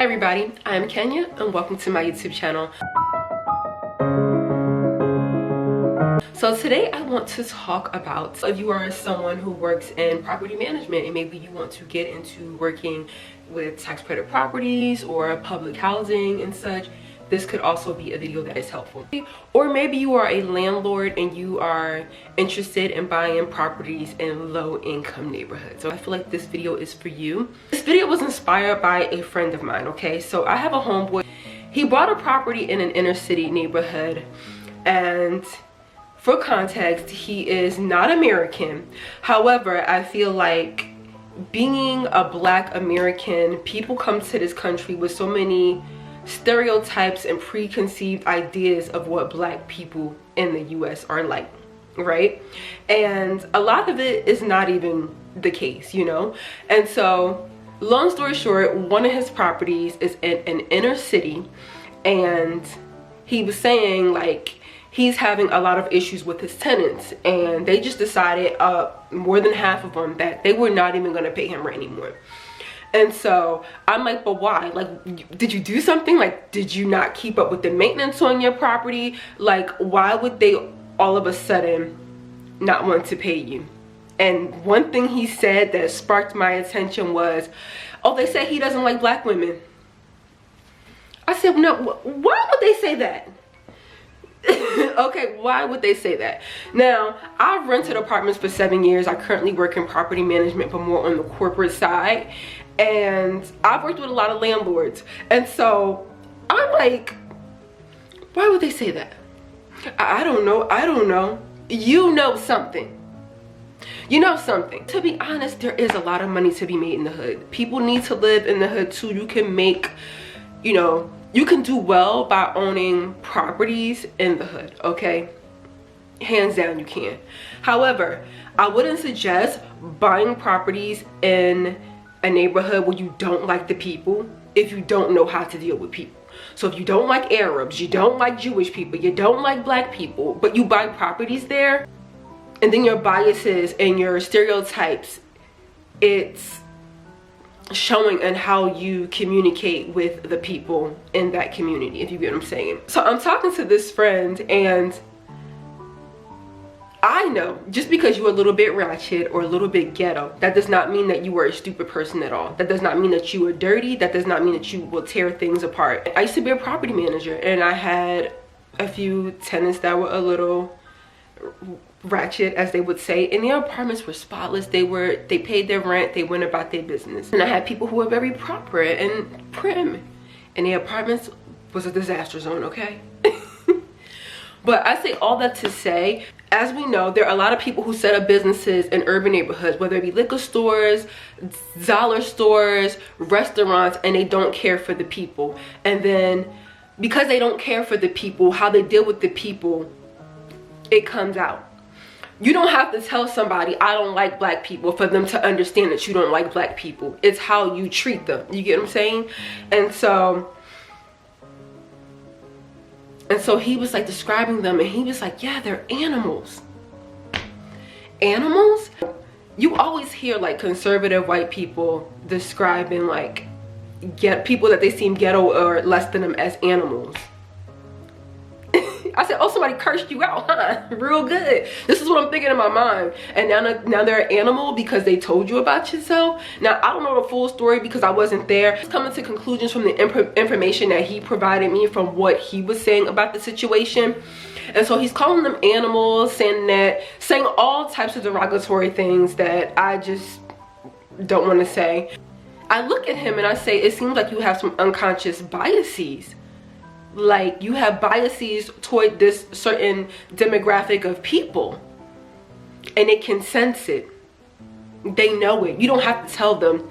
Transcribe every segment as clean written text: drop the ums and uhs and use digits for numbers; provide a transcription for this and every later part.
Hi everybody, I'm Kenya and welcome to my YouTube channel. So today I want to talk about if you are someone who works in property management and maybe you want to get into working with tax credit properties or public housing and such, this could also be a video that is helpful. Or maybe you are a landlord and you are interested in buying properties in low-income neighborhoods. So I feel like this video is for you. This video was inspired by a friend of mine, okay? So I have a homeboy. He bought a property in an inner city neighborhood, and for context, he is not American. However, I feel like being a Black American, people come to this country with so many stereotypes and preconceived ideas of what Black people in the US are like, right? And a lot of it is not even the case, you know? And so, long story short, one of his properties is in an inner city, and he was saying like he's having a lot of issues with his tenants, and they just decided, more than half of them, that they were not even going to pay him rent anymore. And so I'm like, but why? Like, did you do something? Like, did you not keep up with the maintenance on your property? Like, why would they all of a sudden not want to pay you? And one thing he said that sparked my attention was, oh, they say he doesn't like Black women. I said, no, why would they say that? Okay, why would they say that? Now, I've rented apartments for 7 years. I currently work in property management, but more on the corporate side. And I've worked with a lot of landlords. And so I'm like, why would they say that? I don't know. I don't know. You know something. You know something. To be honest, there is a lot of money to be made in the hood. People need to live in the hood too. You can make, you know, you can do well by owning properties in the hood, okay? Hands down, you can. However, I wouldn't suggest buying properties in a neighborhood where you don't like the people if you don't know how to deal with people. So if you don't like Arabs, you don't like Jewish people, you don't like Black people, but you buy properties there, and then your biases and your stereotypes, it's showing in how you communicate with the people in that community, if you get what I'm saying. So I'm talking to this friend, and I know just because you're a little bit ratchet or a little bit ghetto, that does not mean that you are a stupid person at all. That does not mean that you are dirty. That does not mean that you will tear things apart. I used to be a property manager, and I had a few tenants that were a little ratchet, as they would say, and their apartments were spotless. They paid their rent, they went about their business. And I had people who were very proper and prim, and their apartments was a disaster zone, okay? But I say all that to say, as we know, there are a lot of people who set up businesses in urban neighborhoods, whether it be liquor stores, dollar stores, restaurants, and they don't care for the people. And then because they don't care for the people, how they deal with the people, it comes out. You don't have to tell somebody, I don't like Black people, for them to understand that you don't like Black people. It's how you treat them. You get what I'm saying? And so he was like describing them, and he was like, yeah, they're animals. Animals? You always hear like conservative white people describing like people that they seem ghetto or less than them as animals. I said, oh, somebody cursed you out, huh? Real good. This is what I'm thinking in my mind. And now they're an animal because they told you about yourself. Now, I don't know the full story because I wasn't there. Just coming to conclusions from the information that he provided me from what he was saying about the situation. And so he's calling them animals, saying all types of derogatory things that I just don't want to say. I look at him and I say, it seems like you have some unconscious biases. Like, you have biases toward this certain demographic of people, and they can sense it. They know it. You don't have to tell them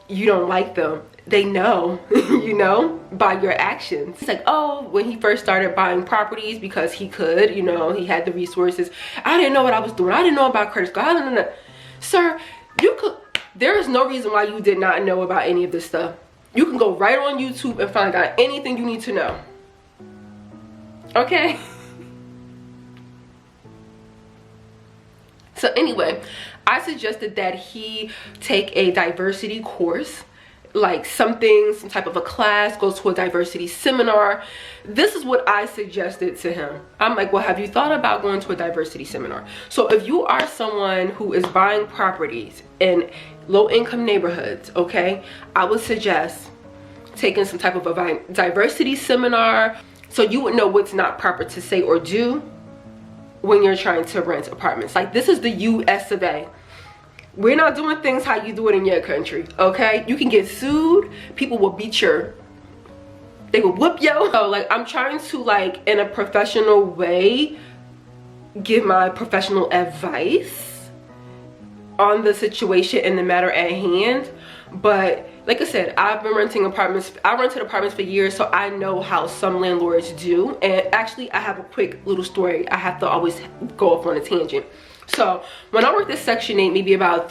you don't like them. They know, you know, by your actions. It's like, oh, when he first started buying properties because he could, you know, he had the resources. I didn't know what I was doing. I didn't know about credit score. No. Sir, there is no reason why you did not know about any of this stuff. You can go right on YouTube and find out anything you need to know. Okay? So anyway, I suggested that he take a diversity course like something, some type of a class, goes to a diversity seminar. This is what I suggested to him. I'm like, well, have you thought about going to a diversity seminar? So if you are someone who is buying properties in low-income neighborhoods, okay, I would suggest taking some type of a diversity seminar so you would know what's not proper to say or do when you're trying to rent apartments. Like, this is the US of A. We're not doing things how you do it in your country, okay? You can get sued. People will beat they will whoop you. So, like, I'm trying to, like, in a professional way, give my professional advice on the situation and the matter at hand. But like I said, I've been renting apartments. I rented apartments for years, so I know how some landlords do. And actually, I have a quick little story. I have to always go off on a tangent. So when I worked at Section 8, maybe about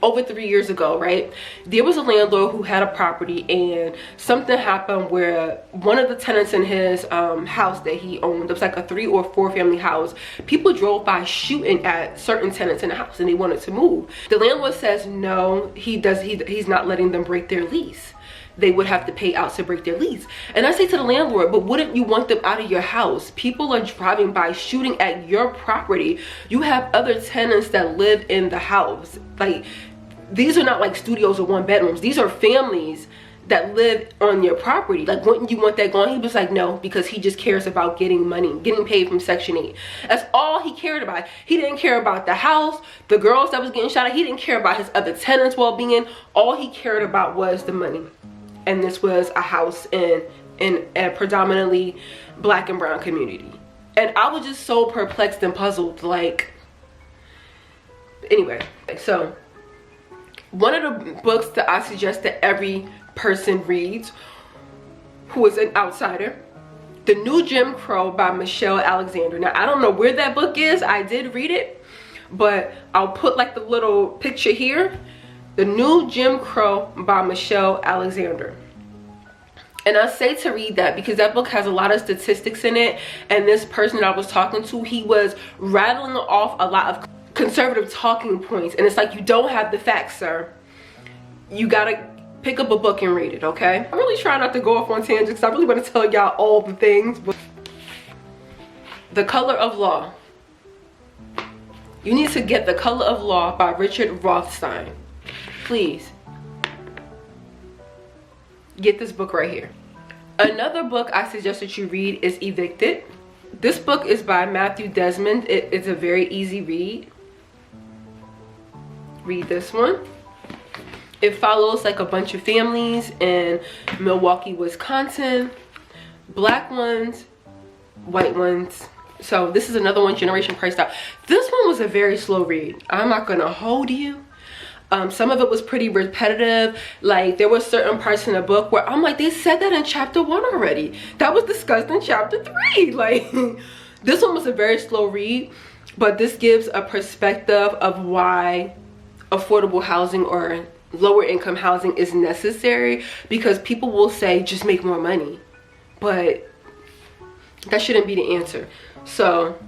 over 3 years ago, right, there was a landlord who had a property, and something happened where one of the tenants in his house that he owned, it was like a 3 or 4 family house, people drove by shooting at certain tenants in the house and they wanted to move. The landlord says no, he's not letting them break their lease. They would have to pay out to break their lease. And I say to the landlord, but wouldn't you want them out of your house? People are driving by shooting at your property. You have other tenants that live in the house. Like, these are not like studios or 1-bedrooms. These are families that live on your property. Like, wouldn't you want that gone? He was like, no, because he just cares about getting money, getting paid from Section 8. That's all he cared about. He didn't care about the house, the girls that was getting shot at. He didn't care about his other tenants' well-being. All he cared about was the money. And this was a house in a predominantly Black and brown community. And I was just so perplexed and puzzled. Like, anyway, so one of the books that I suggest that every person reads who is an outsider, The New Jim Crow by Michelle Alexander. Now, I don't know where that book is. I did read it, but I'll put like the little picture here. The New Jim Crow by Michelle Alexander. And I say to read that because that book has a lot of statistics in it. And this person that I was talking to, he was rattling off a lot of conservative talking points. And it's like, you don't have the facts, sir. You gotta pick up a book and read it, okay? I really try not to go off on tangents because I really want to tell y'all all the things. But The Color of Law. You need to get The Color of Law by Richard Rothstein. Please get this book right here. Another book I suggest that you read is Evicted. This book is by Matthew Desmond. It's a very easy read. Read this one. It follows like a bunch of families in Milwaukee, Wisconsin. Black ones, white ones. So this is another one, Generation Priced Out. This one was a very slow read. I'm not gonna hold you. Some of it was pretty repetitive. Like, there were certain parts in the book where I'm like, they said that in chapter 1 already. That was discussed in chapter 3. Like, this one was a very slow read, but this gives a perspective of why affordable housing or lower income housing is necessary, because people will say just make more money, but that shouldn't be the answer. So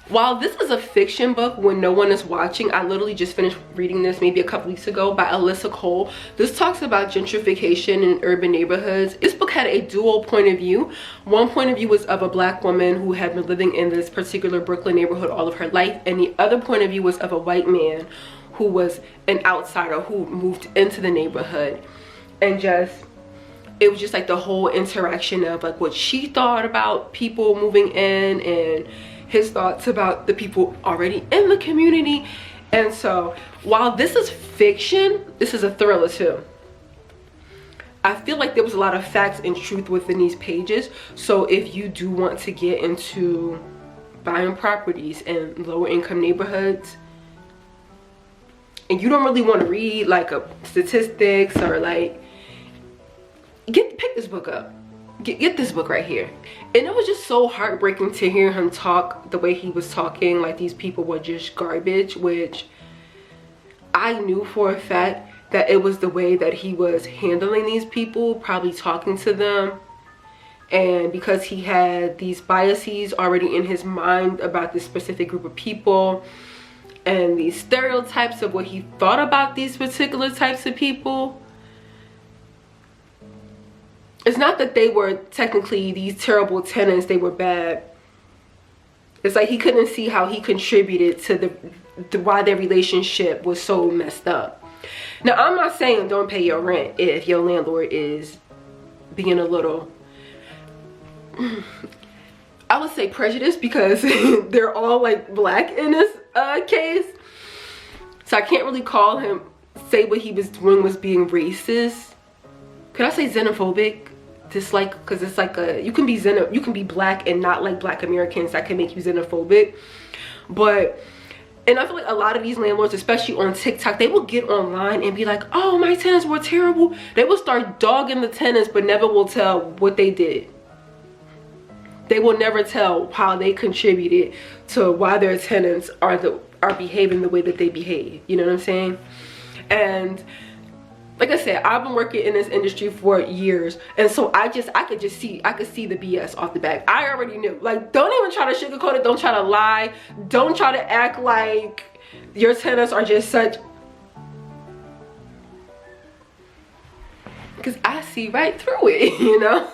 while this is a fiction book when no one is watching, I literally just finished reading this maybe a couple weeks ago by Alyssa Cole. This talks about gentrification in urban neighborhoods. This book had a dual point of view. One point of view was of a Black woman who had been living in this particular Brooklyn neighborhood all of her life, and the other point of view was of a white man who was an outsider who moved into the neighborhood. And it was just like the whole interaction of like what she thought about people moving in and his thoughts about the people already in the community. And so while this is fiction, this is a thriller too. I feel like there was a lot of facts and truth within these pages. So if you do want to get into buying properties in lower income neighborhoods, and you don't really want to read like a statistics or like, pick this book up. Get this book right here. And it was just so heartbreaking to hear him talk the way he was talking, like these people were just garbage, which I knew for a fact that it was the way that he was handling these people, probably talking to them. And because he had these biases already in his mind about this specific group of people and these stereotypes of what he thought about these particular types of people, it's not that they were technically these terrible tenants, they were bad. It's like he couldn't see how he contributed to the why their relationship was so messed up. Now, I'm not saying don't pay your rent if your landlord is being a little, I would say prejudiced, because they're all like black in this case. So I can't really call him, say what he was doing was being racist. Could I say xenophobic? Dislike, because it's like you can be black and not like black Americans. That can make you xenophobic. But, and I feel like a lot of these landlords, especially on TikTok, they will get online and be like, oh, my tenants were terrible. They will start dogging the tenants, but never will tell what they did. They will never tell how they contributed to why their tenants are behaving the way that they behave. You know what I'm saying? And like I said, I've been working in this industry for years, and so I could see the BS off the back. I already knew. Like, don't even try to sugarcoat it. Don't try to lie. Don't try to act like your tenants are just such, because I see right through it, you know.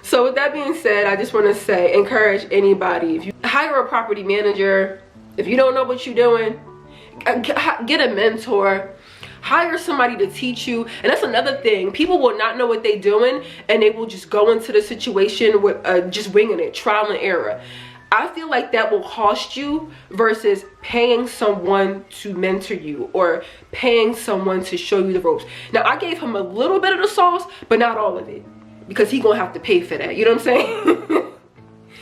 So with that being said, I just want to say, encourage anybody, if you hire a property manager, if you don't know what you're doing, get a mentor. Hire somebody to teach you. And that's another thing. People will not know what they're doing, and they will just go into the situation with just winging it, trial and error. I feel like that will cost you versus paying someone to mentor you or paying someone to show you the ropes. Now, I gave him a little bit of the sauce, but not all of it, because he's gonna have to pay for that. You know what I'm saying?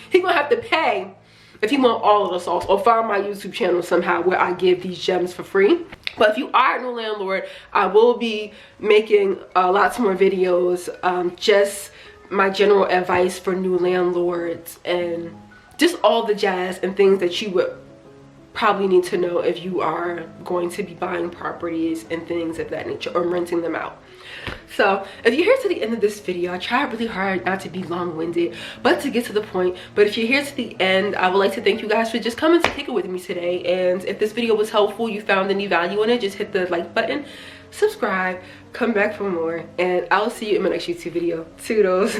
He's gonna have to pay if you want all of the sauce, or find my YouTube channel somehow where I give these gems for free. But if you are a new landlord, I will be making lots more videos, just my general advice for new landlords and just all the jazz and things that you would probably need to know if you are going to be buying properties and things of that nature, or renting them out. So if you're here to the end of this video, I tried really hard not to be long-winded, but to get to the point. But if you're here to the end, I would like to thank you guys for just coming to kick it with me today. And if this video was helpful, you found any value in it, just hit the like button, subscribe, come back for more, and I'll see you in my next YouTube video. Toodles.